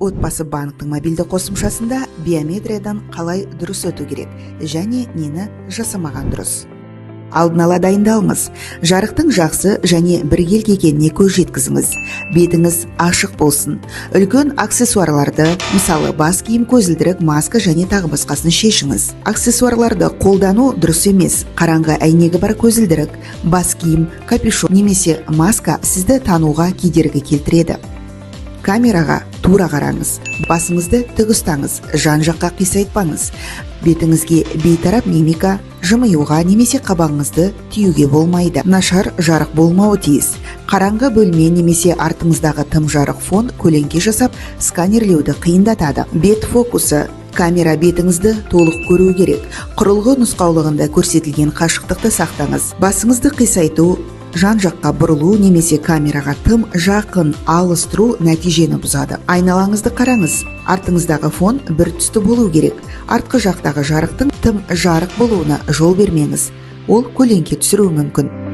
Отбасы банктың мобилді қосымшасында биометриядан қалай дұрыс өту керек және нені жасамаған дұрыс. Алдын ала дайындалыңыз. Жарықтың жақсы және біркелкі екеніне көз жеткізіңіз. Бетіңіз ашық болсын. Үлкен аксессуарларды, мысалы бас киім, көзілдірік, маска және тағы басқасын шешіңіз. Аксессуарларды қолдану дұрыс емес. Қараңғы әйнегі бар көзілдірік, бас киім, капюшон немесе маска сізді тануға кедергі келтіреді. Камераға тура қараңыз. Басыңызды тік ұстаңыз, жан-жаққа қисайтпаңыз. Бетіңізге бейтарап мимика, жымиюға немесе қабағыңызды тиюге болмайды. Нашар жарық болмауы тиіс. Қараңғы бөлме немесе артыңыздағы тым жарық фон көлеңке жасап, сканерлеуді қиындатады. Бет фокусы. Камера бетіңізді толық көру керек. Құрылғы нұсқаулығында көрсетілген қашықтықты сақтаңыз. Басыңызды қисайту, жан-жаққа бұрылу немесе камераға тым жақын алыс тұру нәтижені бұзады. Айналаңызды қараңыз. Артыңыздағы фон бір түсті болу керек. Артқы жақтағы жарықтың тым жарық болуына жол бермеңіз. Ол көлеңке түсіруі мүмкін.